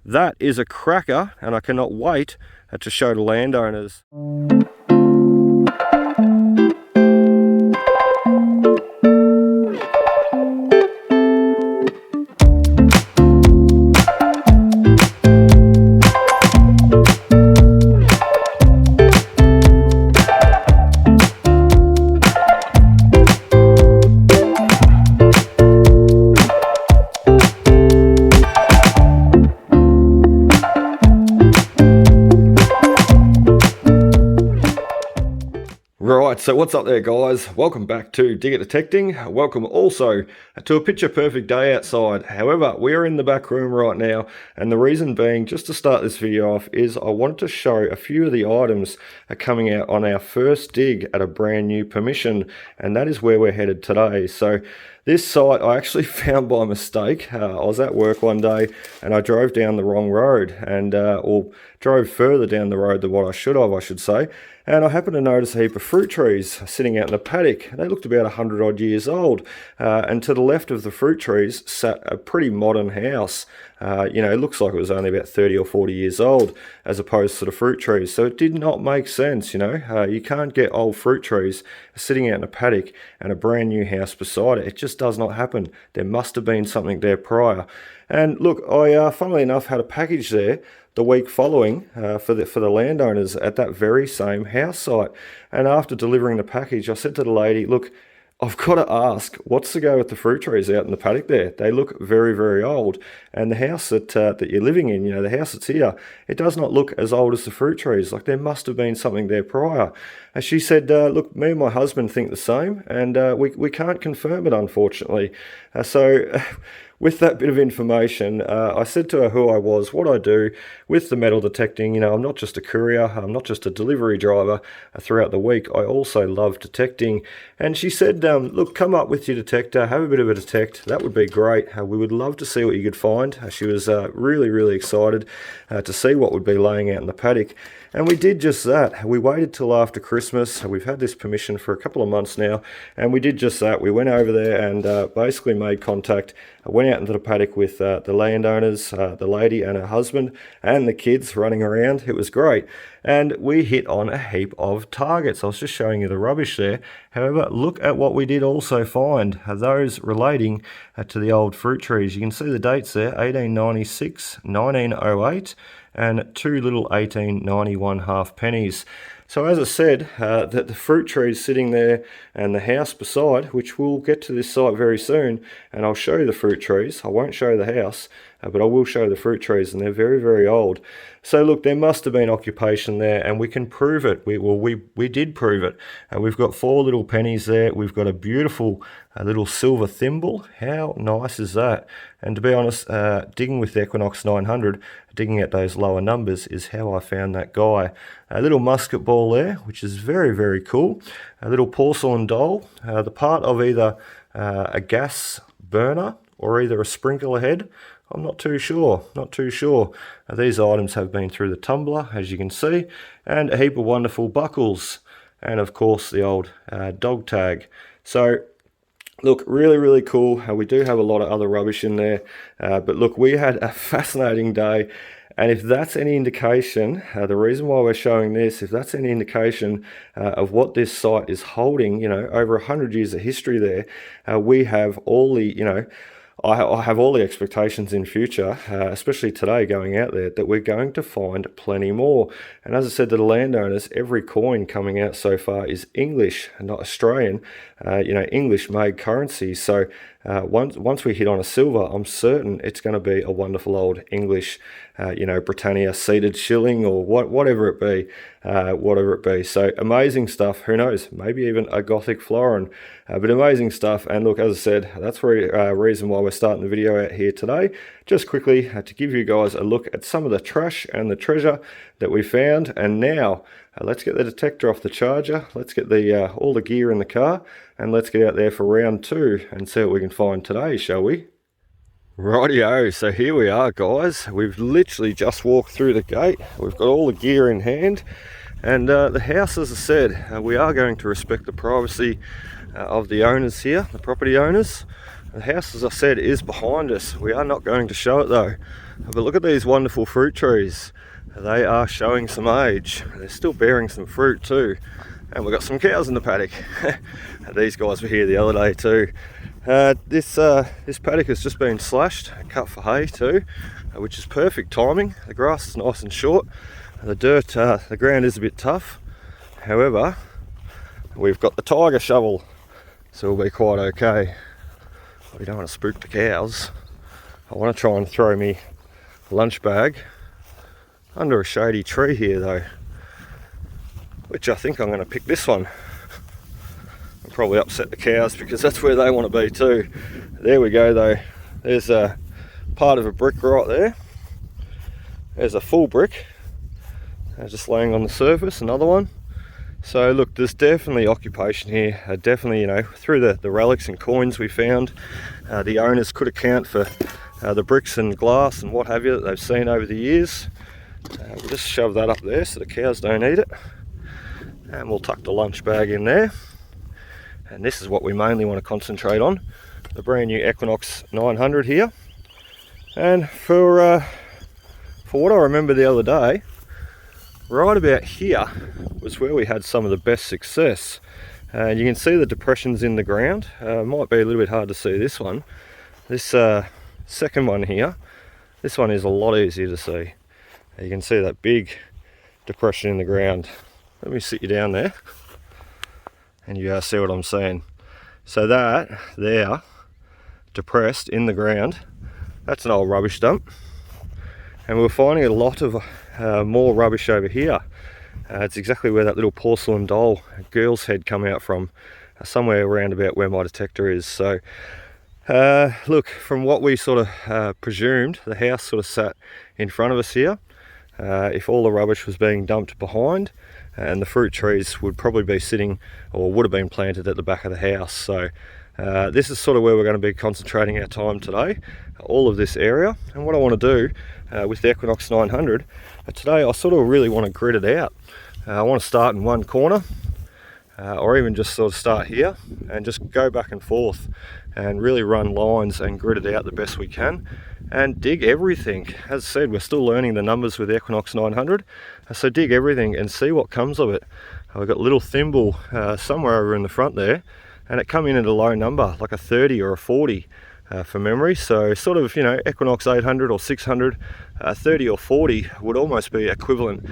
That is a cracker, and I cannot wait to show the landowners. Right, so what's up there guys? Welcome back to Dig It Detecting. Welcome also to a picture perfect day outside. However, we are in the back room right now, and the reason being, just to start this video off, is I wanted to show a few of the items coming out on our first dig at a brand new permission, and that is where we're headed today. So this site I actually found by mistake. I was at work one day and I drove down the wrong road, and or drove further down the road than what I should have, I should say. And I happened to notice a heap of fruit trees sitting out in the paddock. They looked about 100 odd years old. And to the left of the fruit trees sat a pretty modern house. It looks like it was only about 30 or 40 years old as opposed to the fruit trees. So it did not make sense, you can't get old fruit trees sitting out in a paddock and a brand new house beside it. It just does not happen. There must have been something there prior. And look, I funnily enough had a package there the week following for the landowners at that very same house site. And after delivering the package, I said to the lady, look, I've got to ask, what's the go with the fruit trees out in the paddock there? They look very, very old. And the house that you're living in, the house that's here, it does not look as old as the fruit trees. Like there must have been something there prior. And she said, look, me and my husband think the same, and we can't confirm it, unfortunately. With that bit of information, I said to her who I was, what I do with the metal detecting. I'm not just a courier, I'm not just a delivery driver throughout the week. I also love detecting. And she said, look, come up with your detector, have a bit of a detect. That would be great. We would love to see what you could find. She was really, really excited to see what would be laying out in the paddock. And we did just that. We waited till after Christmas. We've had this permission for a couple of months now, and we did just that. We went over there and basically made contact. I went out into the paddock with the landowners, the lady and her husband, and the kids running around. It was great. And we hit on a heap of targets. I was just showing you the rubbish there. However, look at what we did also find. Those relating to the old fruit trees. You can see the dates there, 1896, 1908, and two little 1891 half pennies. So as I said, that the fruit trees sitting there and the house beside, which we'll get to this site very soon, and I'll show you the fruit trees. I won't show the house, but I will show the fruit trees, and they're very, very old. So look, there must have been occupation there, and we can prove it. We did prove it. We've got 4 little pennies there. We've got a beautiful little silver thimble. How nice is that? And to be honest, digging with the Equinox 900, digging at those lower numbers is how I found that guy. A little musket ball there, which is very, very cool. A little porcelain doll, the part of either a gas burner or either a sprinkler head. I'm not too sure, These items have been through the tumbler, as you can see, and a heap of wonderful buckles, and of course the old dog tag. So look, really, really cool. We do have a lot of other rubbish in there, but look, we had a fascinating day. And if that's any indication, the reason why we're showing this, if that's any indication of what this site is holding, over 100 years of history there, we have all the, I have all the expectations in future, especially today going out there, that we're going to find plenty more. And as I said to the landowners, every coin coming out so far is English, not Australian, English made currency. So once we hit on a silver, I'm certain it's going to be a wonderful old English, Britannia seated shilling or whatever it be. So amazing stuff. Who knows? Maybe even a Gothic florin, but amazing stuff. And look, as I said, that's the reason why we're starting the video out here today. Just quickly to give you guys a look at some of the trash and the treasure that we found. And now let's get the detector off the charger. Let's get the all the gear in the car, and let's get out there for round 2 and see what we can find today, shall we? Rightio, so here we are guys. We've literally just walked through the gate. We've got all the gear in hand, and the house, as I said, we are going to respect the privacy of the owners here, the property owners. The house, as I said, is behind us. We are not going to show it though. But look at these wonderful fruit trees. They are showing some age. They're still bearing some fruit too. And we've got some cows in the paddock. These guys were here the other day too. This paddock has just been slashed and cut for hay too, which is perfect timing. The grass is nice and short. The dirt, the ground is a bit tough. However, we've got the tiger shovel, so we'll be quite okay. We don't want to spook the cows. I want to try and throw me lunch bag under a shady tree here though, which I think I'm going to pick this one. I'll probably upset the cows because that's where they want to be too. There we go though. There's a part of a brick right there. There's a full brick just laying on the surface, another one. So look, there's definitely occupation here. Definitely, you know, through the relics and coins we found, the owners could account for the bricks and glass and what have you that they've seen over the years. We'll just shove that up there so the cows don't eat it. And we'll tuck the lunch bag in there. And this is what we mainly want to concentrate on, the brand new Equinox 900 here. And for what I remember the other day, right about here was where we had some of the best success. And you can see the depressions in the ground. Might be a little bit hard to see this one. This second one here, this one is a lot easier to see. You can see that big depression in the ground. Let me sit you down there and you see what I'm saying. So that there, depressed in the ground, that's an old rubbish dump. And we're finding a lot of more rubbish over here. It's exactly where that little porcelain doll, girl's head, come out from, somewhere around about where my detector is. So look, from what we sort of presumed, the house sort of sat in front of us here. If all the rubbish was being dumped behind, and the fruit trees would probably be sitting, or would have been planted at the back of the house. So this is sort of where we're going to be concentrating our time today, all of this area. And what I want to do with the Equinox 900 today, I sort of really want to grid it out. I want to start in one corner, or even just sort of start here and just go back and forth and really run lines and grid it out the best we can and dig everything. As I said, we're still learning the numbers with the Equinox 900, so dig everything and see what comes of it. We've got a little thimble somewhere over in the front there, and it come in at a low number, like a 30 or a 40 for memory. So sort of, you know, Equinox 800 or 600, 30 or 40 would almost be equivalent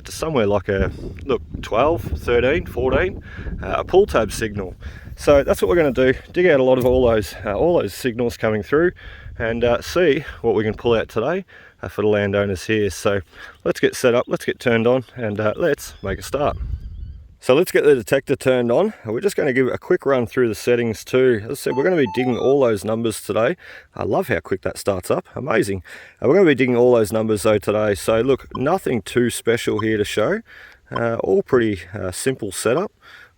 to somewhere like a, look, 12, 13, 14, a pull tab signal. So that's what we're going to do, dig out a lot of all those signals coming through, and see what we can pull out today for the landowners here. So let's get set up, let's get turned on, and let's make a start. So let's get the detector turned on. We're just going to give it a quick run through the settings too. As I said, we're going to be digging all those numbers today. I love how quick that starts up, amazing. We're going to be digging all those numbers though today. So look, nothing too special here to show. All pretty simple setup.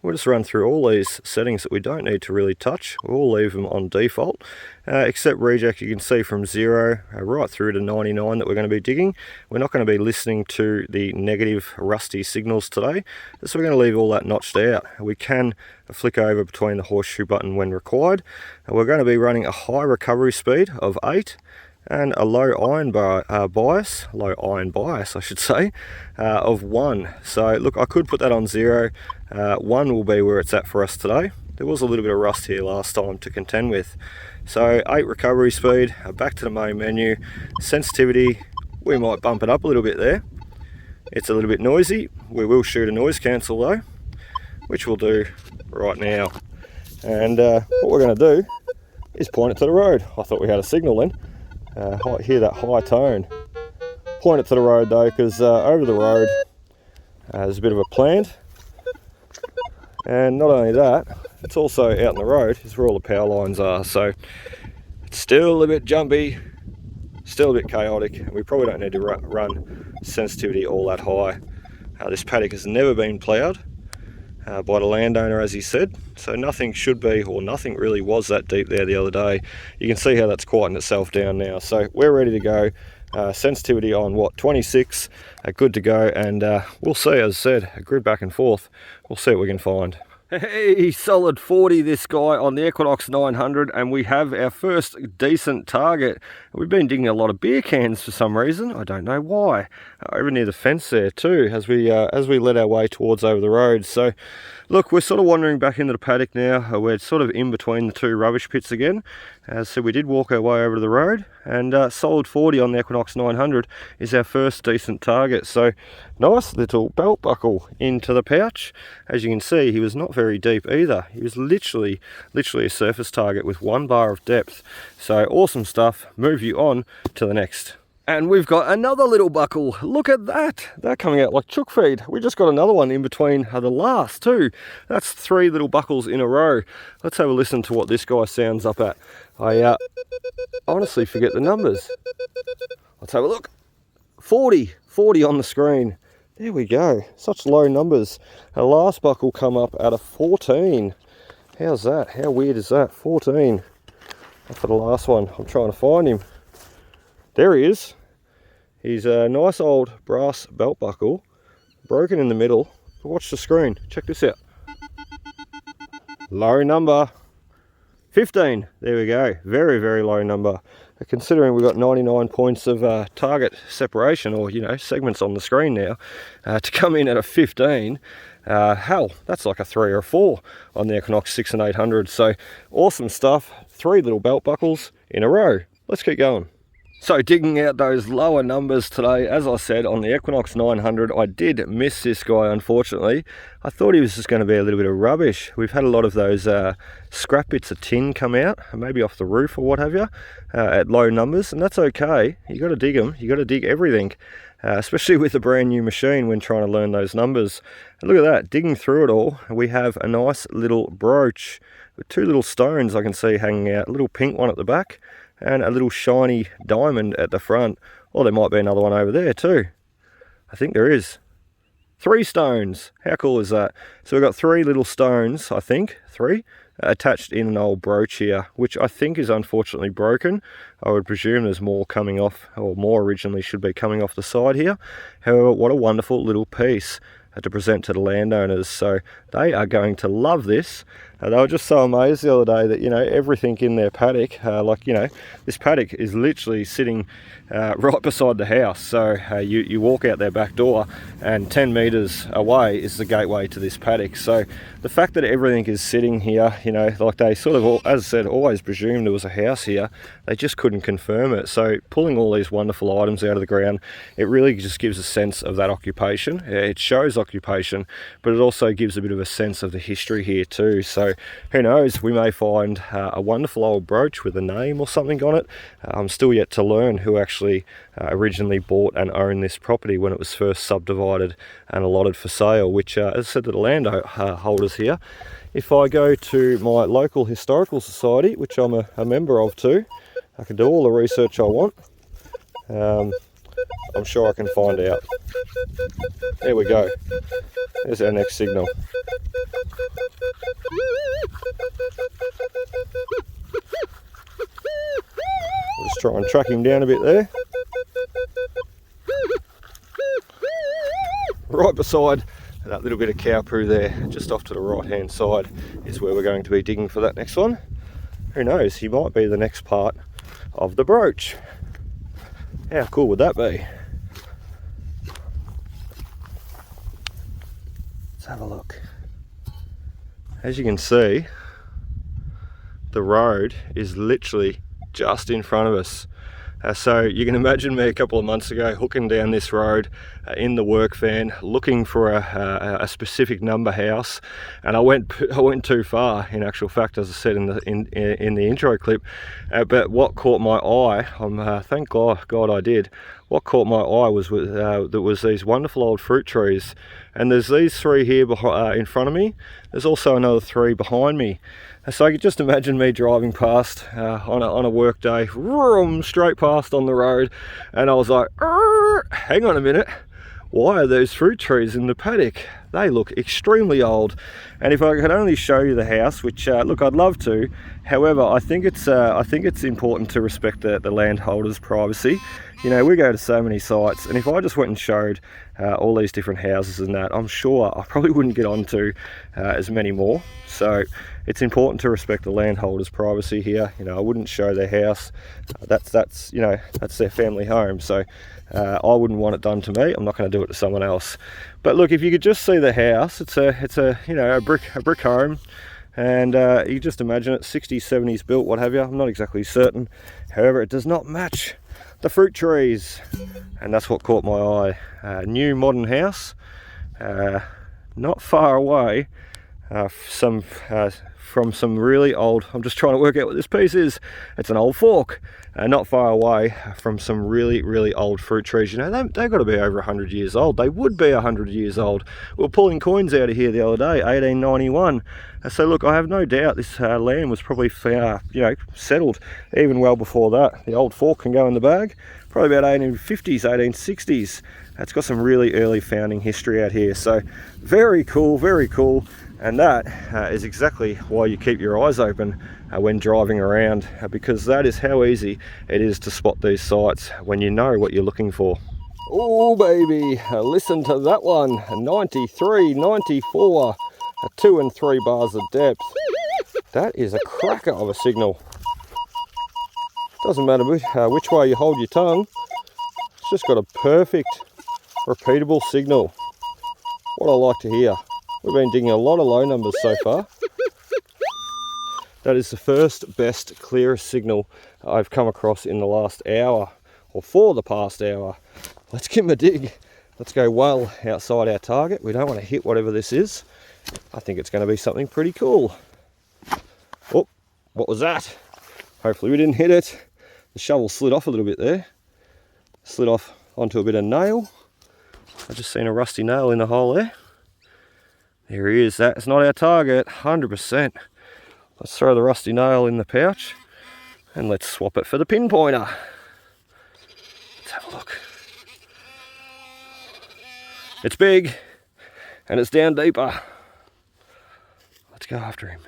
We'll just run through all these settings that we don't need to really touch. We'll leave them on default, except reject. You can see from 0 right through to 99 that we're going to be digging. We're not going to be listening to the negative rusty signals today, so we're going to leave all that notched out. We can flick over between the horseshoe button when required. We're going to be running a high recovery speed of 8 and a low iron bias I should say, of 1. So look, I could put that on 0. 1 will be where it's at for us today. There was a little bit of rust here last time to contend with. So 8 recovery speed, back to the main menu. Sensitivity, we might bump it up a little bit there. It's a little bit noisy. We will shoot a noise cancel though, which we'll do right now. And what we're going to do is point it to the road. I thought we had a signal then. Hear that high tone. Point it to the road though, because over the road there's a bit of a plant, and not only that, it's also out in the road is where all the power lines are. So it's still a bit jumpy, still a bit chaotic, and we probably don't need to run sensitivity all that high. This paddock has never been ploughed by the landowner, as he said, so nothing should be, or nothing really was that deep there the other day. You can see how that's quieting itself down now, so we're ready to go. Sensitivity on what, 26, good to go, and we'll see. As I said, a grid back and forth, we'll see what we can find. Hey, solid 40 this guy on the Equinox 900, and we have our first decent target. We've been digging a lot of beer cans for some reason. I don't know why. Over near the fence there too, as we led our way towards over the road. So look, we're sort of wandering back into the paddock now. We're sort of in between the two rubbish pits again. So we did walk our way over to the road, and solid 40 on the Equinox 900 is our first decent target. So nice little belt buckle into the pouch. As you can see, he was not very deep either. He was literally a surface target with 1 bar of depth. So awesome stuff. Move you on to the next. And we've got another little buckle. Look at that. They're coming out like chook feed. We just got another one in between the last two. That's 3 little buckles in a row. Let's have a listen to what this guy sounds up at. I honestly forget the numbers. Let's have a look. 40 on the screen. There we go. Such low numbers. Our last buckle come up at a 14. How's that? How weird is that? 14. For the last one. I'm trying to find him. There he is. He's a nice old brass belt buckle, broken in the middle. But watch the screen. Check this out. Low number. 15. There we go. Very, very low number. Considering we've got 99 points of target separation, or segments on the screen now, to come in at a 15, hell, that's like a 3 or a 4 on the Equinox 6 and 800. So awesome stuff. 3 little belt buckles in a row. Let's keep going. So digging out those lower numbers today, as I said, on the Equinox 900, I did miss this guy, unfortunately. I thought he was just going to be a little bit of rubbish. We've had a lot of those scrap bits of tin come out, maybe off the roof or what have you, at low numbers, and that's okay. You got to dig them. You got to dig everything, especially with a brand new machine when trying to learn those numbers. And look at that, digging through it all, we have a nice little brooch with 2 little stones I can see hanging out, a little pink one at the back, and a little shiny diamond at the front. Or there might be another one over there too. I think there is. 3 stones. How cool is that? So we've got 3 little stones, I think, 3, attached in an old brooch here, which I think is unfortunately broken. I would presume there's more coming off, or more originally should be coming off the side here. However, what a wonderful little piece to present to the landowners. So they are going to love this. They were just so amazed the other day that, everything in their paddock, this paddock is literally sitting right beside the house. So you walk out their back door and 10 meters away is the gateway to this paddock. So the fact that everything is sitting here, like they sort of, as I said, always presumed there was a house here. They just couldn't confirm it. So pulling all these wonderful items out of the ground, it really just gives a sense of that occupation. It shows occupation, but it also gives a bit of a sense of the history here too. So who knows, we may find a wonderful old brooch with a name or something on it. I'm still yet to learn who actually originally bought and owned this property when it was first subdivided and allotted for sale, which, as I said to the landholders here, if I go to my local historical society, which I'm a member of too, I can do all the research I want. I'm sure I can find out. There we go. There's our next signal. I'll just try and track him down a bit there. Right beside that little bit of cow poo there, just off to the right hand side, is where we're going to be digging for that next one. Who knows, he might be the next part of the brooch. How cool would that be? Let's have a look. As you can see, the road is literally just in front of us. So you can imagine me a couple of months ago hooking down this road in the work van, looking for a specific number house, and I went too far. In actual fact, as I said in the intro clip. But what caught my eye, thank God I did. What caught my eye was there was these wonderful old fruit trees, and there's these 3 here in front of me. There's also another 3 behind me. So I could just imagine me driving past on a work day, straight past on the road, and I was like, hang on a minute, why are those fruit trees in the paddock? They look extremely old. And if I could only show you the house, which look, I'd love to. However, I think it's important to respect the landholder's privacy. you know, we go to so many sites, and if I just went and showed all these different houses and that, I'm sure I probably wouldn't get onto as many more. So it's important to respect the landholder's privacy here. You know, I wouldn't show their house. That's you know, that's their family home. So I wouldn't want it done to me. I'm not going to do it to someone else. But look, if you could just see the house, it's a you know, a brick home. And you just imagine it, 60s, 70s built, what have you. I'm not exactly certain. However, it does not match the fruit trees. And that's what caught my eye. New modern house, not far away from some really old, I'm just trying to work out what this piece is. It's an old fork. Not far away from some really old fruit trees. You know, they've got to be over 100 years old. They would be 100 years old. We were pulling coins out of here the other day, 1891. So look, I have no doubt this land was probably you know, settled even well before that. The old fork can go in the bag, probably about 1850s, 1860s. It's got some really early founding history out here. So very cool, very cool. And that is exactly why you keep your eyes open when driving around, because that is how easy it is to spot these sites when you know what you're looking for. Oh baby, listen to that one. 93, 94, 2 and 3 bars of depth. That is a cracker of a signal. Doesn't matter which way you hold your tongue, it's just got a perfect repeatable signal. What I like to hear. We've been digging a lot of low numbers so far. That is the first, best, clearest signal I've come across in the last hour, or for the past hour. Let's give him a dig. Let's go well outside our target. We don't want to hit whatever this is. I think it's going to be something pretty cool. Oh, what was that? Hopefully we didn't hit it. The shovel slid off a little bit there. Slid off onto a bit of nail. I just seen a rusty nail in the hole there. There he is. That's not our target, 100%. Let's throw the rusty nail in the pouch and let's swap it for the pinpointer. Let's have a look. It's big and it's down deeper. Let's go after him.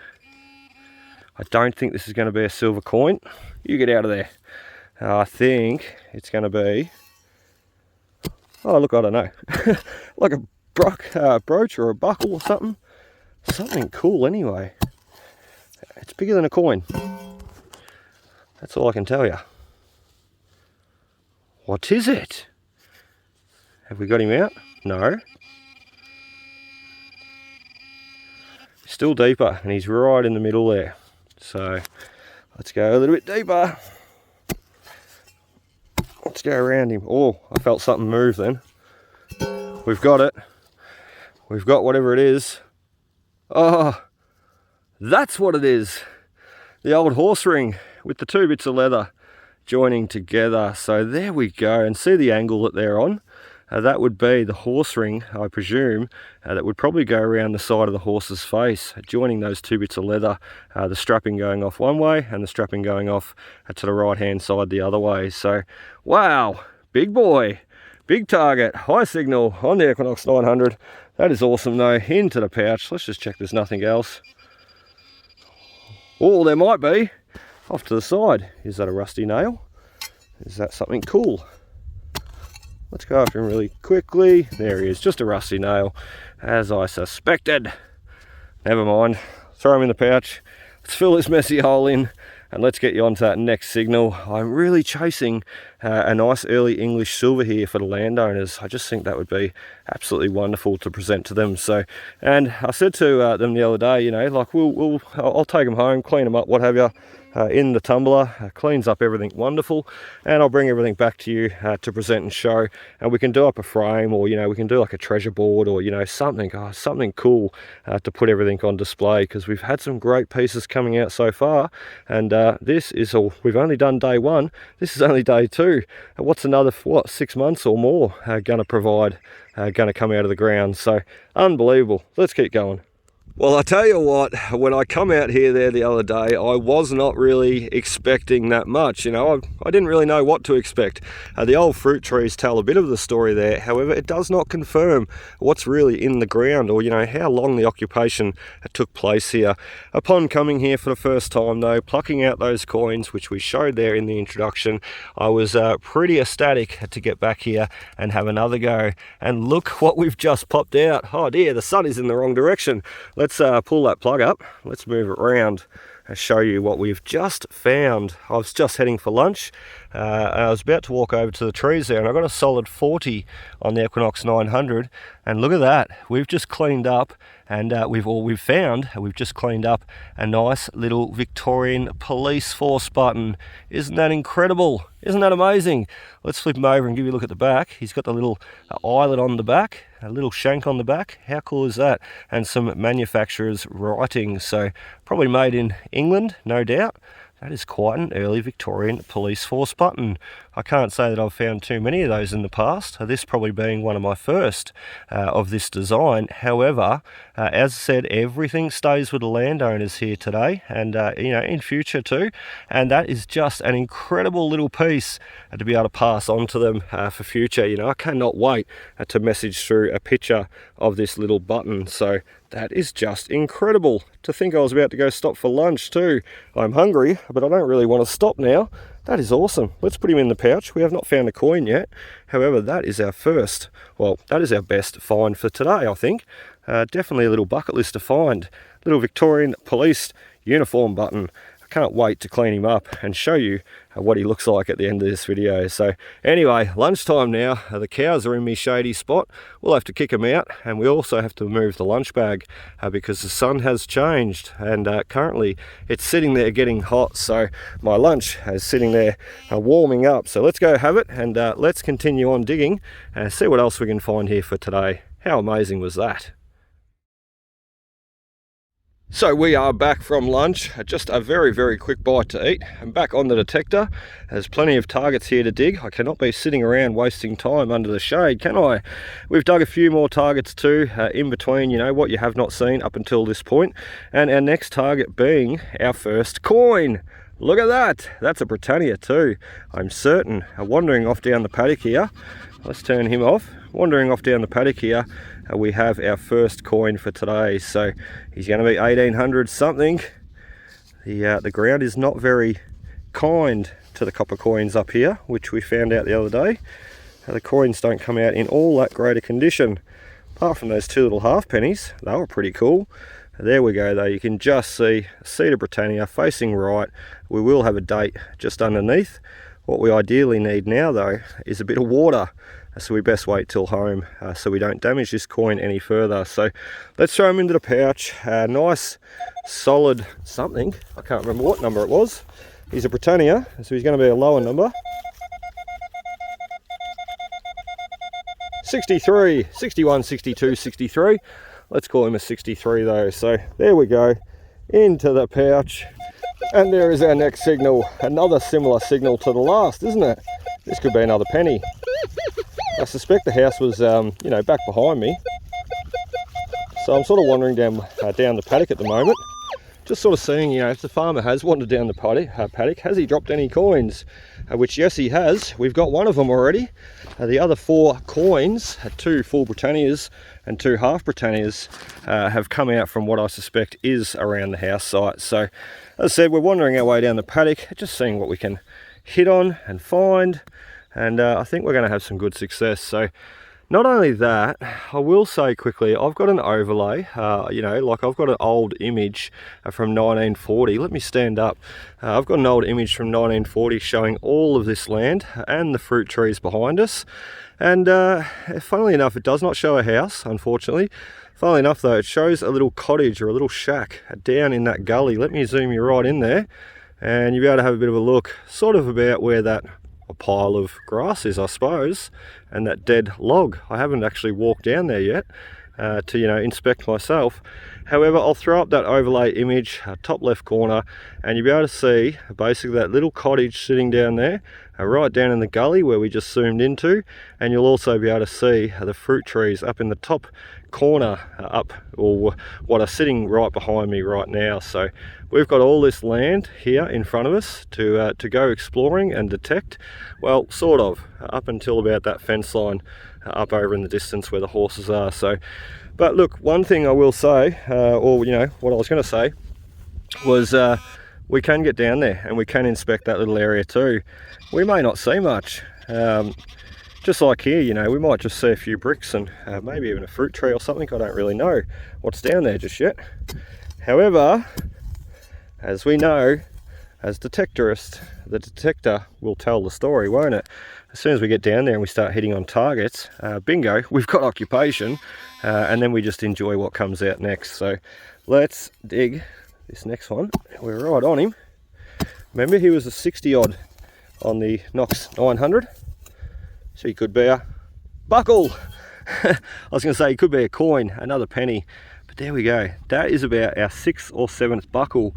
I don't think this is going to be a silver coin. You get out of there. I think it's going to be, oh look, I don't know, like a brooch or a buckle or something. Something cool anyway. It's bigger than a coin. That's all I can tell you. What is it? Have we got him out? No. Still deeper, and he's right in the middle there. So let's go a little bit deeper. Let's go around him. Oh, I felt something move then. We've got it. We've got whatever it is. Oh, that's what it is. The old horse ring with the 2 bits of leather joining together. So there we go. And see the angle that they're on? That would be the horse ring, I presume, that would probably go around the side of the horse's face, joining those 2 bits of leather, the strapping going off one way and the strapping going off to the right hand side the other way. So, wow, big boy, big target, high signal on the Equinox 900. That is awesome though. Into the pouch. Let's just check there's nothing else. Oh, there might be. Off to the side. Is that a rusty nail? Is that something cool? Let's go after him really quickly. There he is, just a rusty nail, as I suspected. Never mind. Throw him in the pouch. Let's fill this messy hole in and let's get you onto that next signal. I'm really chasing a nice early English silver here for the landowners. I just think that would be absolutely wonderful to present to them. So, and I said to them the other day, you know, like I'll take them home, clean them up, what have you, in the tumbler, cleans up everything wonderful, and I'll bring everything back to you to present and show. And we can do up a frame, or you know, we can do like a treasure board, or you know, something cool to put everything on display, because we've had some great pieces coming out so far. And this is all, we've only done day 1. This is only day 2. What's another 6 months or more going to provide, going to come out of the ground? So unbelievable. Let's keep going. Well, I tell you what, when I come out here there the other day, I was not really expecting that much. You know, I didn't really know what to expect. The old fruit trees tell a bit of the story there. However, it does not confirm what's really in the ground, or, you know, how long the occupation took place here. Upon coming here for the first time though, plucking out those coins, which we showed there in the introduction, I was pretty ecstatic to get back here and have another go. And look what we've just popped out. Oh dear, the sun is in the wrong direction. Let's pull that plug up. Let's move it around and show you what we've just found. I was just heading for lunch. I was about to walk over to the trees there, and I got a solid 40 on the Equinox 900. And look at that, we've just cleaned up, and we've just cleaned up a nice little Victorian police force button. Isn't that incredible? Isn't that amazing? Let's flip him over and give you a look at the back. He's got the little eyelet on the back, a little shank on the back. How cool is that? And some manufacturer's writing. So probably made in England, no doubt. That is quite an early Victorian police force button. I can't say that I've found too many of those in the past, this probably being one of my first of this design. However, as I said, everything stays with the landowners here today, and you know, in future too. And that is just an incredible little piece to be able to pass on to them for future. You know, I cannot wait to message through a picture of this little button. So that is just incredible. To think I was about to go stop for lunch too. I'm hungry, but I don't really want to stop now. That is awesome. Let's put him in the pouch. We have not found a coin yet. However, that is our first, well, that is our best find for today, I think. Definitely a little bucket list to find. Little Victorian police uniform button. Can't wait to clean him up and show you what he looks like at the end of this video. So anyway, lunchtime now. The cows are in my shady spot. We'll have to kick them out, and we also have to move the lunch bag because the sun has changed, and currently it's sitting there getting hot. So my lunch is sitting there warming up. So let's go have it, and let's continue on digging and see what else we can find here for today. How amazing was that? So we are back from lunch, just a very quick bite to eat. I'm back on the detector. There's plenty of targets here to dig. I cannot be sitting around wasting time under the shade, can I? We've dug a few more targets too, in between, you know, what you have not seen up until this point. And our next target being our first coin. Look at that, that's a Britannia too, I'm certain. Wandering off down the paddock here. Let's turn him off. Wandering off down the paddock here, we have our first coin for today. So he's going to be 1800 something. The ground is not very kind to the copper coins up here, which we found out the other day. The coins don't come out in all that great a condition. Apart from those two little half pennies, they were pretty cool. There we go though, you can just see Cedar Britannia facing right. We will have a date just underneath. What we ideally need now though is a bit of water, so we best wait till home so we don't damage this coin any further. So let's throw him into the pouch. Nice solid something, I can't remember what number it was. He's a Britannia, so he's going to be a lower number. 63, 61, 62, 63. Let's call him a 63 though. So there we go, into the pouch. And there is our next signal. Another similar signal to the last, isn't it? This could be another penny. I suspect the house was, you know, back behind me. So I'm sort of wandering down the paddock at the moment. Just sort of seeing, you know, if the farmer has wandered down the paddock, has he dropped any coins? Which, yes, he has. We've got one of them already. The other 4 coins, 2 full Britannias and 2 half Britannias, have come out from what I suspect is around the house site. So, as I said, we're wandering our way down the paddock, just seeing what we can hit on and find. And I think we're going to have some good success. So, not only that, I will say quickly, I've got an overlay, you know, like I've got an old image from 1940. Let me stand up. I've got an old image from 1940 showing all of this land and the fruit trees behind us. And funnily enough, it does not show a house, unfortunately. Funnily enough though, it shows a little cottage or a little shack down in that gully. Let me zoom you right in there and you'll be able to have a bit of a look, sort of about where that pile of grass is, I suppose, and that dead log. I haven't actually walked down there yet to, you know, inspect myself. However, I'll throw up that overlay image, top left corner, and you'll be able to see basically that little cottage sitting down there. right down in the gully where we just zoomed into, and you'll also be able to see the fruit trees up in the top corner up, or what are sitting right behind me right now. So we've got all this land here in front of us to go exploring and detect. Well, sort of, up until about that fence line up over in the distance where the horses are. So, but look, one thing I will say, or you know, what I was going to say was we can get down there and we can inspect that little area too. We may not see much, just like here, you know, we might just see a few bricks and maybe even a fruit tree or something. I don't really know what's down there just yet. However, as we know, as detectorists, the detector will tell the story, won't it? As soon as we get down there and we start hitting on targets, bingo, we've got occupation, and then we just enjoy what comes out next. So let's dig this next one. We're right on him. Remember, he was a 60 odd on the Knox 900, so he could be a buckle. I was going to say he could be a coin, another penny, but there we go. That is about our 6th or 7th buckle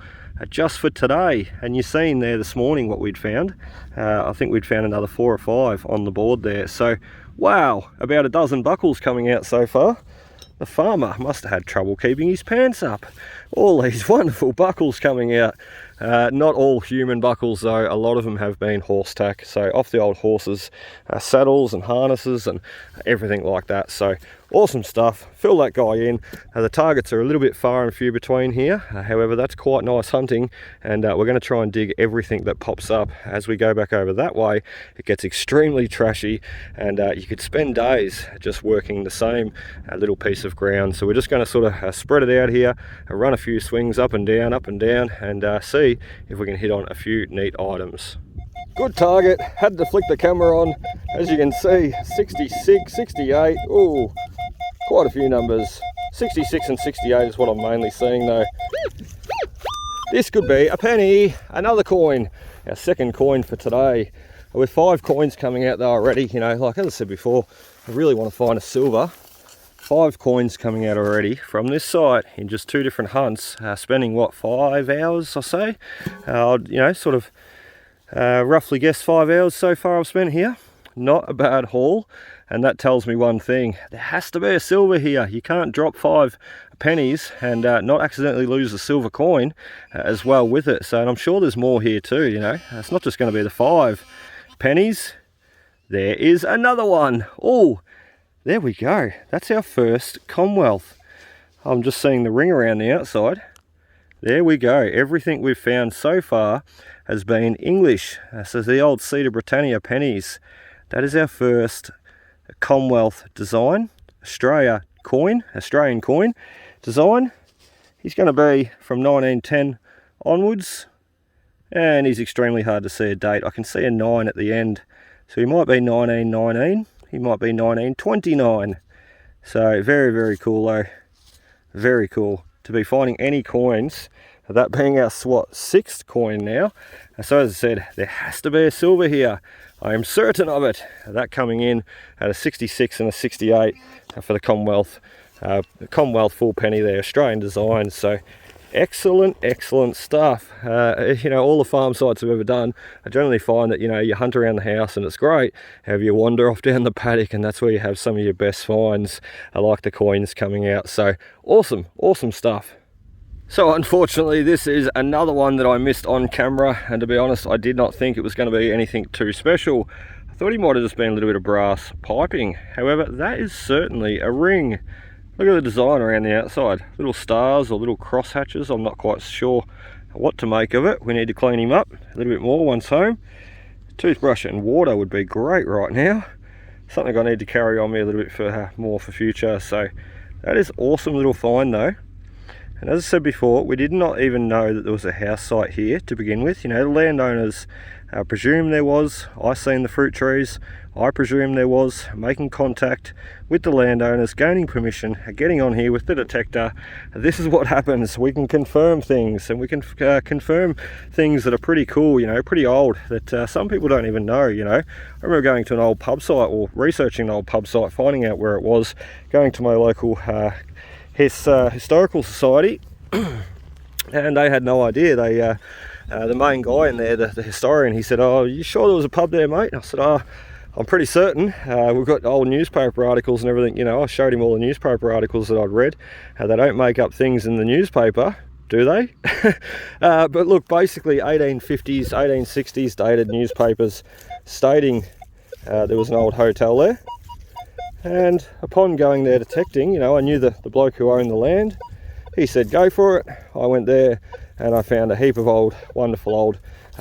just for today. And you've seen there this morning what we'd found. I think we'd found another 4 or 5 on the board there. So wow, about a dozen buckles coming out so far. The farmer must have had trouble keeping his pants up. All these wonderful buckles coming out. Not all human buckles though, a lot of them have been horse tack, so off the old horses, saddles and harnesses and everything like that. So awesome stuff. Fill that guy in. The targets are a little bit far and few between here, however that's quite nice hunting, and we're going to try and dig everything that pops up. As we go back over that way, it gets extremely trashy, and you could spend days just working the same little piece of ground. So we're just going to sort of spread it out here, run a few swings up and down, and see if we can hit on a few neat items. Good target, had to flick the camera on. As you can see, 66, 68, ooh, quite a few numbers. 66 and 68 is what I'm mainly seeing though. This could be a penny, another coin, our second coin for today. With 5 coins coming out though already, you know, like as I said before, I really want to find a silver. 5 coins coming out already from this site in just 2 different hunts, spending what, 5 hours or so? You know, sort of roughly guess 5 hours so far I've spent here. Not a bad haul, and that tells me one thing: there has to be a silver here. You can't drop 5 pennies and not accidentally lose a silver coin as well with it. So, and I'm sure there's more here too, you know. It's not just going to be the 5 pennies. There is another one. Oh, there we go. That's our first Commonwealth. I'm just seeing the ring around the outside. There we go. Everything we've found so far has been English. So the old Cedar Britannia pennies. That is our first Commonwealth design. Australian coin design. He's going to be from 1910 onwards. And he's extremely hard to see a date. I can see a 9 at the end. So he might be 1919. He might be 1929. So very, very cool though. Very cool to be finding any coins. That being our what, 6th coin now. So as I said, there has to be a silver here. I am certain of it. That coming in at a 66 and a 68 for the Commonwealth. The Commonwealth full penny there, Australian design. So excellent, excellent stuff. You know, all the farm sites I've ever done, I generally find that, you know, you hunt around the house and it's great. However, you wander off down the paddock and that's where you have some of your best finds. I like the coins coming out. So awesome, awesome stuff. So unfortunately, this is another one that I missed on camera, and to be honest, I did not think it was going to be anything too special. I thought he might have just been a little bit of brass piping. However, that is certainly a ring. Look at the design around the outside. Little stars or little cross hatches. I'm not quite sure what to make of it. We need to clean him up a little bit more once home. Toothbrush and water would be great right now. Something I need to carry on me a little bit for more for future. So that is awesome little find though. And as I said before, we did not even know that there was a house site here to begin with. You know, the landowners presumed there was. I seen the fruit trees. I presume there was. Making contact with the landowners, gaining permission, getting on here with the detector. This is what happens. We can confirm things, and we can confirm things that are pretty cool, you know, pretty old, that some people don't even know, you know. I remember going to an old pub site, or researching an old pub site, finding out where it was, going to my local historical society, and they had no idea. They the main guy in there, the historian, he said, "Oh, you sure there was a pub there, mate?" And I said, "Oh, I'm pretty certain. We've got old newspaper articles and everything." You know, I showed him all the newspaper articles that I'd read. They don't make up things in the newspaper, do they? But look, basically 1850s, 1860s dated newspapers stating there was an old hotel there. And upon going there detecting, you know, I knew the bloke who owned the land. He said, "Go for it." I went there and I found a heap of old, wonderful old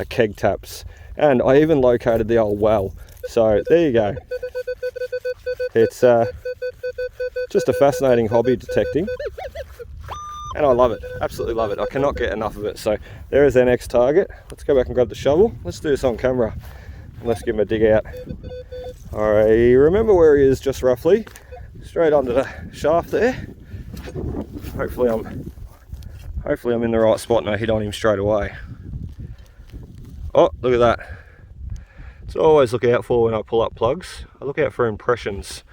keg taps. And I even located the old well. So there you go. It's just a fascinating hobby, detecting. And I love it, absolutely love it. I cannot get enough of it. So there is our next target. Let's go back and grab the shovel. Let's do this on camera. And let's give him a dig out. I remember where he is just roughly. Straight under the shaft there. Hopefully I'm in the right spot and I hit on him straight away. Oh, look at that. So I always look out for when I pull up plugs. I look out for impressions.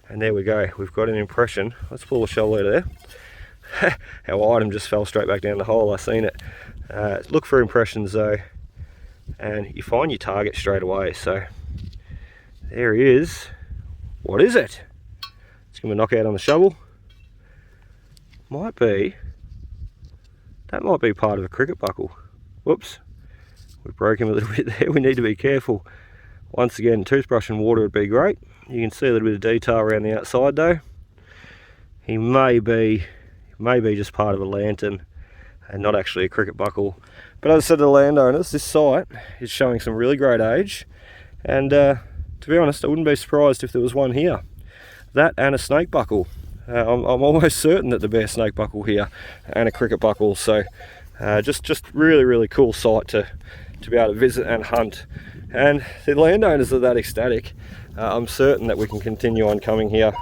And there we go, we've got an impression. Let's pull the shovel out of there. Our item just fell straight back down the hole, I seen it. Look for impressions though, and you find your target straight away. So there he is. What is it? Let's give him a knockout on the shovel. That might be part of a cricket buckle. Whoops, we broke him a little bit there. We need to be careful. Once again, toothbrush and water would be great. You can see a little bit of detail around the outside though. He may be just part of a lantern and not actually a cricket buckle. But as I said to the landowners, this site is showing some really great age, and to be honest, I wouldn't be surprised if there was one here. That and a snake buckle. I'm almost certain that there'll be a snake buckle here and a cricket buckle. So just really cool site to be able to visit and hunt. And the landowners are that ecstatic. I'm certain that we can continue on coming here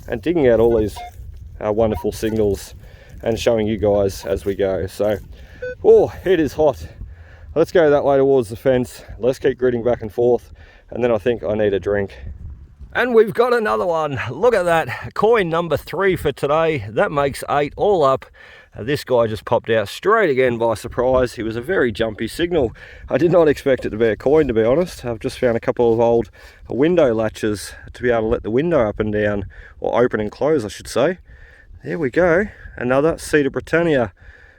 and digging out all these wonderful signals and showing you guys as we go. So, oh, it is hot. Let's go that way towards the fence. Let's keep gritting back and forth, and then I think I need a drink. And we've got another one. Look at that, coin number 3 for today. That makes 8 all up. This guy just popped out straight again by surprise. He was a very jumpy signal. I did not expect it to be a coin, to be honest. I've just found a couple of old window latches to be able to let the window up and down, or open and close I should say. There we go, another Cedar Britannia.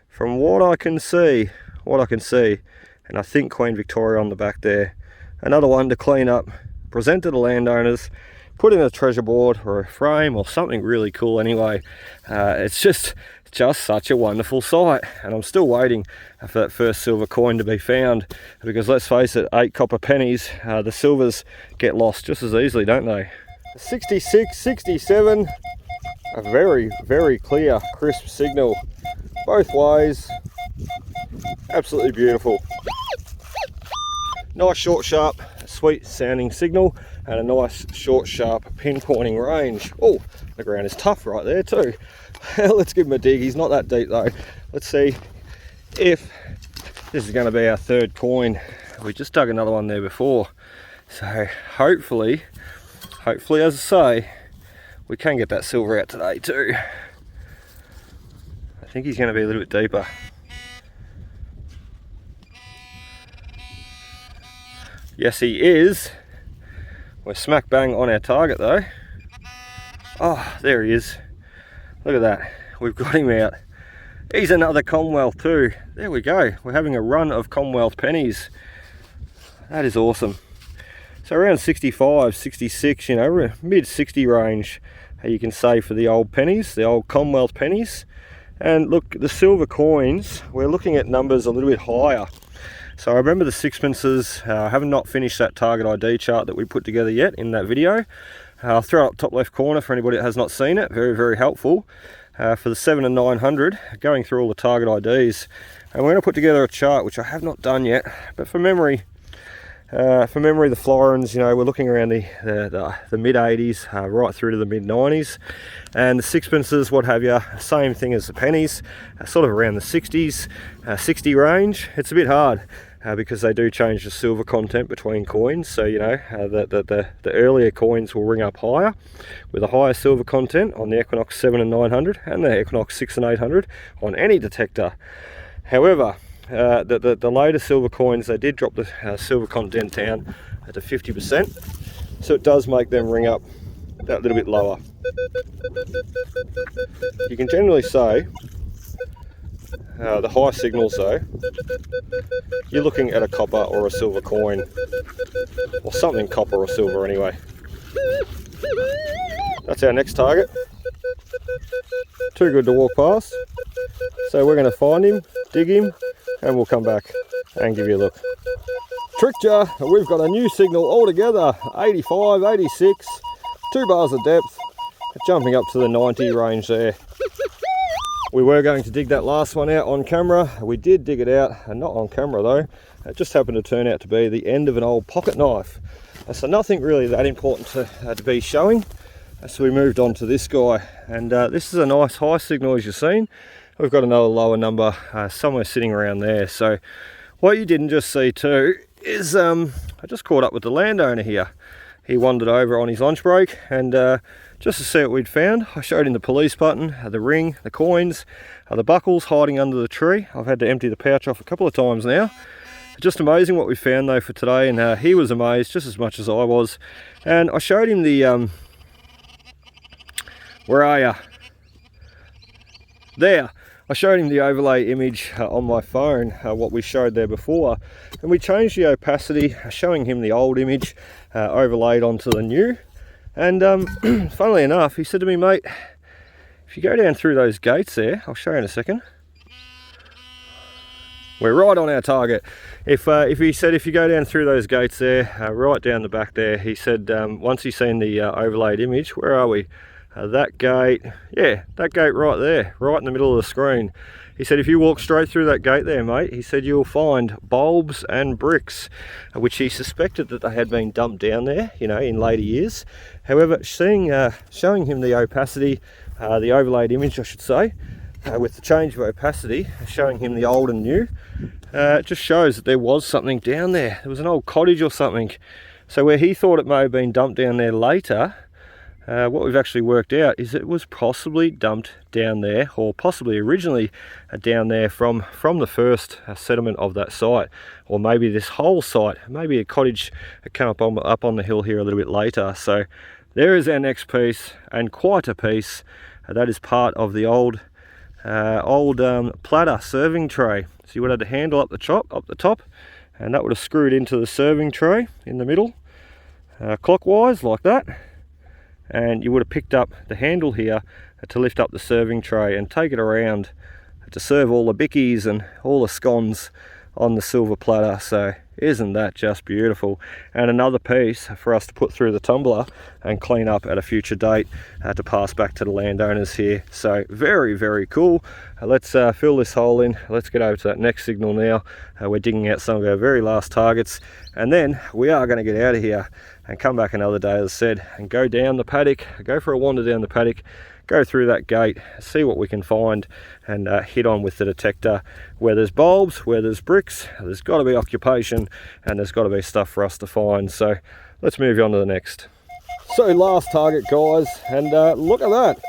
From what I can see, and I think Queen Victoria on the back there. Another one to clean up, present to the landowners, put in a treasure board or a frame or something really cool anyway. It's just such a wonderful sight, and I'm still waiting for that first silver coin to be found, because let's face it, 8 copper pennies, the silvers get lost just as easily, don't they? 66, 67, a very clear, crisp signal both ways. Absolutely beautiful. Nice short, sharp, sweet sounding signal, and a nice short, sharp pinpointing range. Oh, the ground is tough right there too. Let's give him a dig. He's not that deep though. Let's see if this is going to be our 3rd coin. We just dug another one there before, so hopefully as I say, we can get that silver out today too. I think he's going to be a little bit deeper. Yes, he is. We're smack bang on our target though. Oh, there he is. Look at that. We've got him out. He's another Commonwealth too. There we go. We're having a run of Commonwealth pennies. That is awesome. So around 65, 66, you know, mid 60 range, you can say, for the old pennies, the old Commonwealth pennies. And look, the silver coins, we're looking at numbers a little bit higher. So I remember the sixpences. I have not finished that target ID chart that we put together yet in that video. I'll throw it up top left corner for anybody that has not seen it. Very helpful. For the 7 and 900, going through all the target IDs. And we're going to put together a chart, which I have not done yet, but for memory, the florins, you know, we're looking around the mid 80s, right through to the mid 90s, and the sixpences, what have you, same thing as the pennies, sort of around the 60s, 60 range. It's a bit hard because they do change the silver content between coins, so you know the earlier coins will ring up higher with a higher silver content on the Equinox 7 and 900 and the Equinox 6 and 800 on any detector. However, the later silver coins, they did drop the silver content down to 50%, so it does make them ring up that little bit lower. You can generally say the high signals though, you're looking at a copper or a silver coin, or something copper or silver anyway. That's our next target. Too good to walk past, so we're going to find him, dig him, and we'll come back and give you a look. Tricked ya, we've got a new signal altogether, 85, 86, 2 bars of depth, jumping up to the 90 range there. We were going to dig that last one out on camera. We did dig it out, and not on camera though. It just happened to turn out to be the end of an old pocket knife. So nothing really that important to be showing. So we moved on to this guy, and this is a nice high signal, as you've seen. We've got another lower number somewhere sitting around there. So what you didn't just see too is I just caught up with the landowner here. He wandered over on his lunch break, and just to see what we'd found, I showed him the police button, the ring, the coins, the buckles hiding under the tree. I've had to empty the pouch off a couple of times now. Just amazing what we found though for today, and he was amazed just as much as I was. And I showed him the where are ya? There. I showed him the overlay image on my phone, what we showed there before, and we changed the opacity, showing him the old image overlaid onto the new. And funnily enough, he said to me, mate, if you go down through those gates there, I'll show you in a second. We're right on our target. If he said if you go down through those gates there, right down the back there, he said once he's seen the overlaid image, where are we? That gate, yeah, that gate right there, right in the middle of the screen. He said if you walk straight through that gate there, mate, he said you'll find bulbs and bricks, which he suspected that they had been dumped down there, you know, in later years. However, showing him the opacity, the overlaid image, I should say, with the change of opacity, showing him the old and new, it just shows that there was something down there. There was an old cottage or something. So where he thought it may have been dumped down there later, what we've actually worked out is it was possibly dumped down there, or possibly originally down there from the first settlement of that site, or maybe this whole site. Maybe a cottage had come up on the hill here a little bit later. So there is our next piece, and quite a piece. That is part of the old platter serving tray. So you would have the handle up the top, and that would have screwed into the serving tray in the middle, clockwise like that. And you would have picked up the handle here to lift up the serving tray and take it around to serve all the bickies and all the scones on the silver platter. So isn't that just beautiful? And another piece for us to put through the tumbler and clean up at a future date to pass back to the landowners here. So very, very cool. Let's fill this hole in. Let's get over to that next signal now. We're digging out some of our very last targets, and then we are going to get out of here and come back another day, as I said, and go down the paddock, go for a wander down the paddock, go through that gate, see what we can find, and hit on with the detector. Where there's bulbs, where there's bricks, there's got to be occupation, and there's got to be stuff for us to find. So let's move on to the next. So last target, guys, and look at that.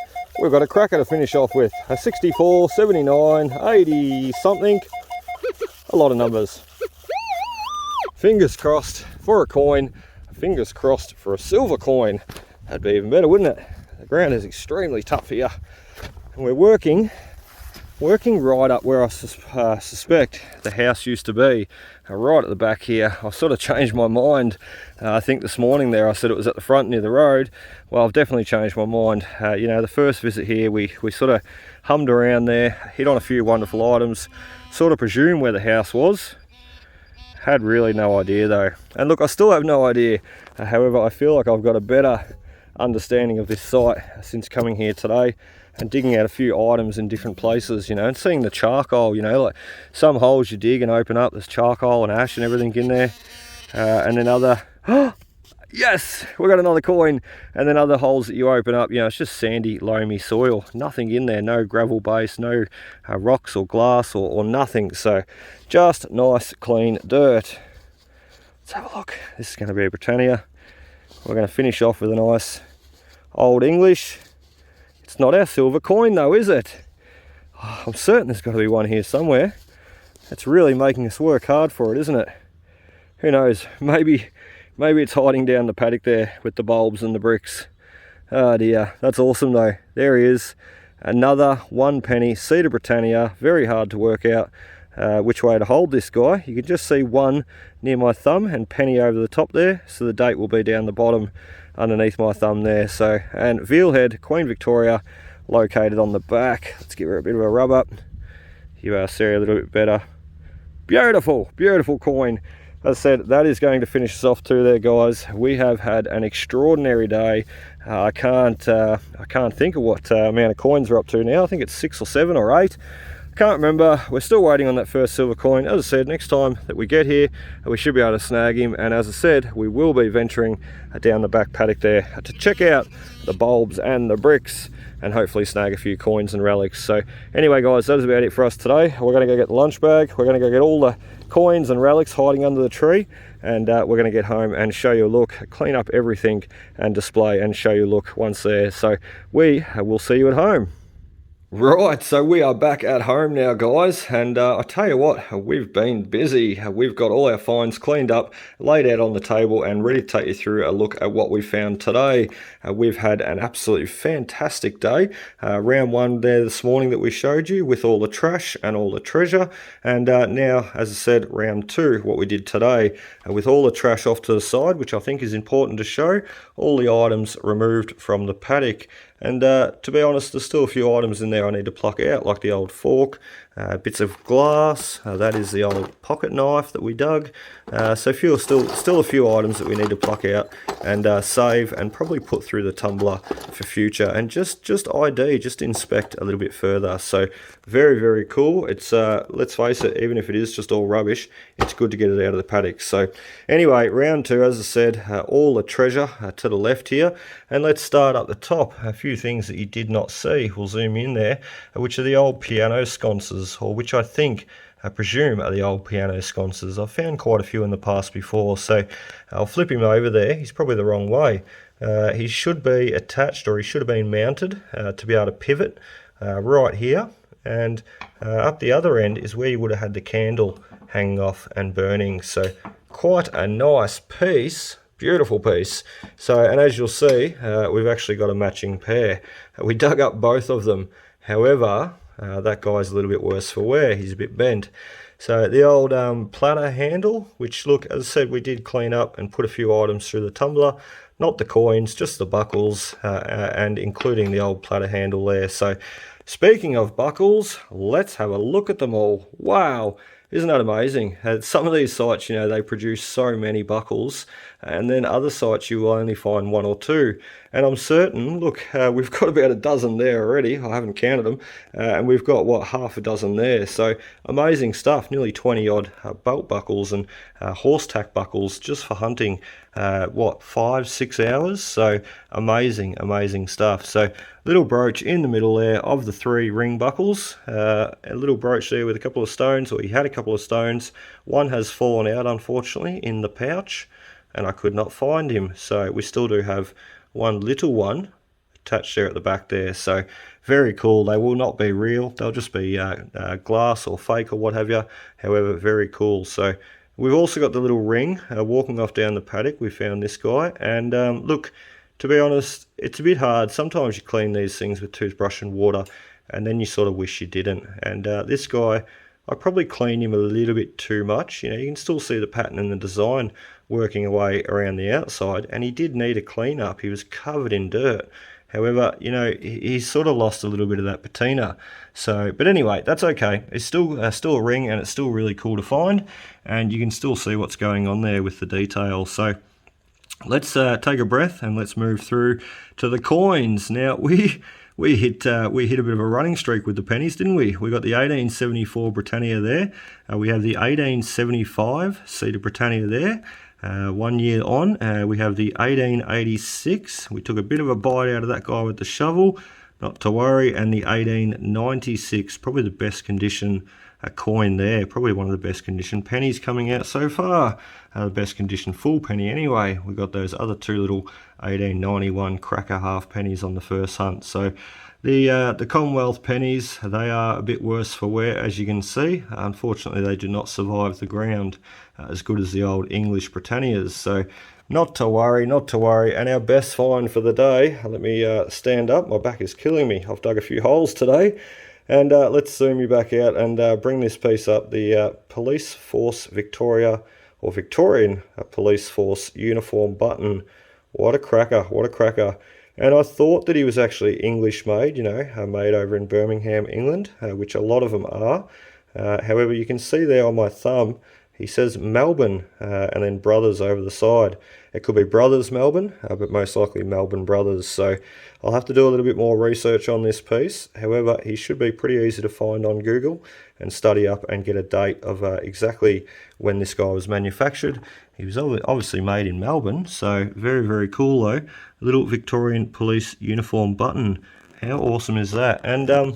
We've got a cracker to finish off with. A 64, 79, 80 something. A lot of numbers. Fingers crossed for a coin. Fingers crossed for a silver coin. That'd be even better, wouldn't it? The ground is extremely tough here, and we're working right up where I suspect the house used to be, right at the back here. I sort of changed my mind. I think this morning there I said it was at the front near the road. Well, I've definitely changed my mind. You know, the first visit here we sort of hummed around there, hit on a few wonderful items, sort of presumed where the house was. Had really no idea though. And look, I still have no idea. However, I feel like I've got a better understanding of this site since coming here today and digging out a few items in different places, you know, and seeing the charcoal, you know, like some holes you dig and open up, there's charcoal and ash and everything in there. And then other, yes, we got another coin. And then other holes that you open up, you know, it's just sandy, loamy soil, nothing in there, no gravel base, no rocks or glass or nothing. So just nice, clean dirt. Let's have a look. This is going to be a Britannia. We're going to finish off with a nice old English. It's not our silver coin though, is it? Oh, I'm certain there's got to be one here somewhere. It's really making us work hard for it, isn't it? Who knows? Maybe it's hiding down the paddock there with the bulbs and the bricks. Oh dear, that's awesome though. There he is. Another 1 penny Cedar Britannia. Very hard to work out which way to hold this guy. You can just see 1 near my thumb and penny over the top there, so the date will be down the bottom underneath my thumb there. So, and Vealhead, Queen Victoria, located on the back. Let's give her a bit of a rub up. You see her a little bit better. Beautiful, beautiful coin. As I said, that is going to finish us off too there, guys. We have had an extraordinary day. I can't think of what amount of coins we're up to now. I think it's 6 or 7 or 8. I can't remember. We're still waiting on that first silver coin. As I said, next time that we get here, we should be able to snag him. And as I said, we will be venturing down the back paddock there to check out the bulbs and the bricks and hopefully snag a few coins and relics. So anyway, guys, that is about it for us today. We're going to go get the lunch bag. We're going to go get all the coins and relics hiding under the tree, and we're going to get home and show you a look, clean up everything and display and show you a look once there. So we will see you at home. Right, so we are back at home now, guys, and I tell you what, we've been busy. We've got all our finds cleaned up, laid out on the table, and ready to take you through a look at what we found today. We've had an absolutely fantastic day. Round 1 there this morning that we showed you with all the trash and all the treasure, and now, as I said, round 2, what we did today, with all the trash off to the side, which I think is important to show, all the items removed from the paddock. And to be honest, there's still a few items in there I need to pluck out, like the old fork, bits of glass, that is the old pocket knife that we dug. So still a few items that we need to pluck out and save and probably put through the tumbler for future and just ID, just inspect a little bit further. So very, very cool. It's let's face it, even if it is just all rubbish, it's good to get it out of the paddock. So anyway, round 2, as I said, all the treasure to the left here, and let's start up the top. A few things that you did not see, we'll zoom in there, which are the old piano sconces, or which I think, I presume, are the old piano sconces. I've found quite a few in the past before, so I'll flip him over there. He's probably the wrong way. He should be attached, or he should have been mounted to be able to pivot right here, and up the other end is where you would have had the candle hanging off and burning. So quite a nice piece. Beautiful piece. So, and as you'll see, we've actually got a matching pair. We dug up both of them. However, that guy's a little bit worse for wear. He's a bit bent. So the old platter handle, which, look, as I said, we did clean up and put a few items through the tumbler. Not the coins, just the buckles, and including the old platter handle there. So speaking of buckles, let's have a look at them all. Wow. Isn't that amazing? Some of these sites, you know, they produce so many buckles, and then other sites you will only find 1 or 2. And I'm certain, look, we've got about a dozen there already. I haven't counted them, and we've got, what, half a dozen there. So amazing stuff, nearly 20 odd belt buckles and horse tack buckles just for hunting, what, 5-6 hours? So amazing stuff. So little brooch in the middle there of the 3 ring buckles, a little brooch there with a couple of stones, or he had a couple of stones. One has fallen out, unfortunately, in the pouch, and I could not find him. So we still do have one little one attached there at the back there. So very cool. They will not be real. They'll just be glass or fake or what have you. However, very cool. So we've also got the little ring. Walking off down the paddock, we found this guy. And look, to be honest, it's a bit hard. Sometimes you clean these things with toothbrush and water, and then you sort of wish you didn't. And this guy, I probably cleaned him a little bit too much. You know, you can still see the pattern and the design working away around the outside, and he did need a clean up. He was covered in dirt. However, you know, he sort of lost a little bit of that patina. So, but anyway, that's okay. It's still a ring, and it's still really cool to find, and you can still see what's going on there with the detail. So let's take a breath and let's move through to the coins. Now we hit a bit of a running streak with the pennies, didn't we? We got the 1874 Britannia there. We have the 1875 Cedar Britannia there. 1 year on, we have the 1886. We took a bit of a bite out of that guy with the shovel, not to worry. And the 1896, probably the best condition coin there, probably one of the best condition pennies coming out so far. The best condition full penny anyway. We got those other two little 1891 cracker half pennies on the first hunt. So the Commonwealth pennies, they are a bit worse for wear, as you can see. Unfortunately, they do not survive the ground as good as the old English Britannias. So not to worry, not to worry. And our best find for the day, let me stand up. My back is killing me. I've dug a few holes today. And let's zoom you back out and bring this piece up. The Police Force Victoria, or Victorian Police Force uniform button. What a cracker, what a cracker. And I thought that he was actually English made, you know, made over in Birmingham, England, which a lot of them are. However, you can see there on my thumb, he says Melbourne and then Brothers over the side. It could be Brothers Melbourne, but most likely Melbourne Brothers. So I'll have to do a little bit more research on this piece. However, he should be pretty easy to find on Google and study up and get a date of exactly when this guy was manufactured. He was obviously made in Melbourne, so very, very cool though. A little Victorian police uniform button. How awesome is that? And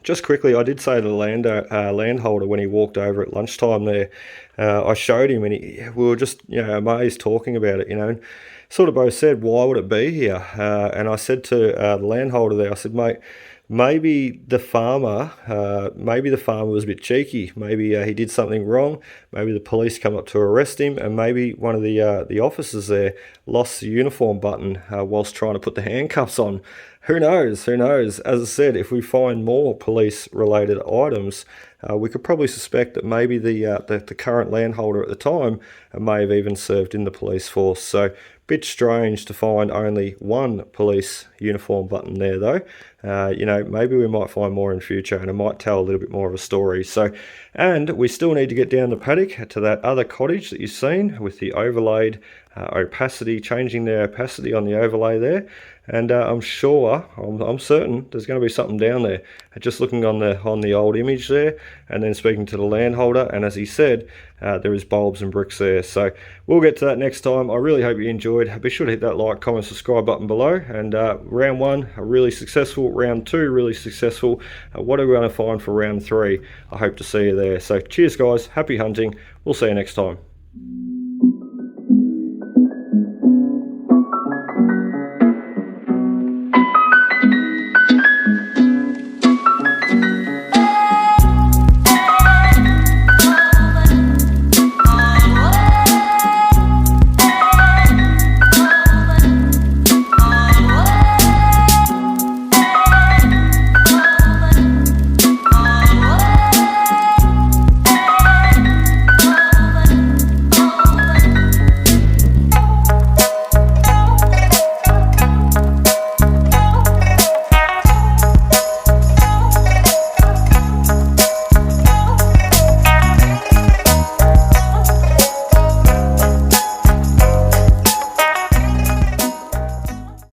just quickly, I did say to the landholder when he walked over at lunchtime there, I showed him and we were just, you know, amazed talking about it, you know, and sort of both said, why would it be here? And I said to the landholder there, I said, mate, maybe the farmer was a bit cheeky. Maybe he did something wrong. Maybe the police come up to arrest him, and maybe one of the officers there lost the uniform button whilst trying to put the handcuffs on. Who knows? Who knows? As I said, if we find more police-related items, we could probably suspect that maybe the current landholder at the time may have even served in the police force. So, bit strange to find only one police uniform button there, though. You know, maybe we might find more in future, and it might tell a little bit more of a story. So, and we still need to get down the paddock to that other cottage that you've seen with the overlaid opacity, changing the opacity on the overlay there. And I'm certain there's going to be something down there. Just looking on the old image there, and then speaking to the landholder, and as he said, there is bulbs and bricks there. So we'll get to that next time. I really hope you enjoyed. Be sure to hit that like, comment, subscribe button below. And round one, really successful. Round two, really successful. What are we going to find for round three? I hope to see you there. So cheers, guys. Happy hunting. We'll see you next time.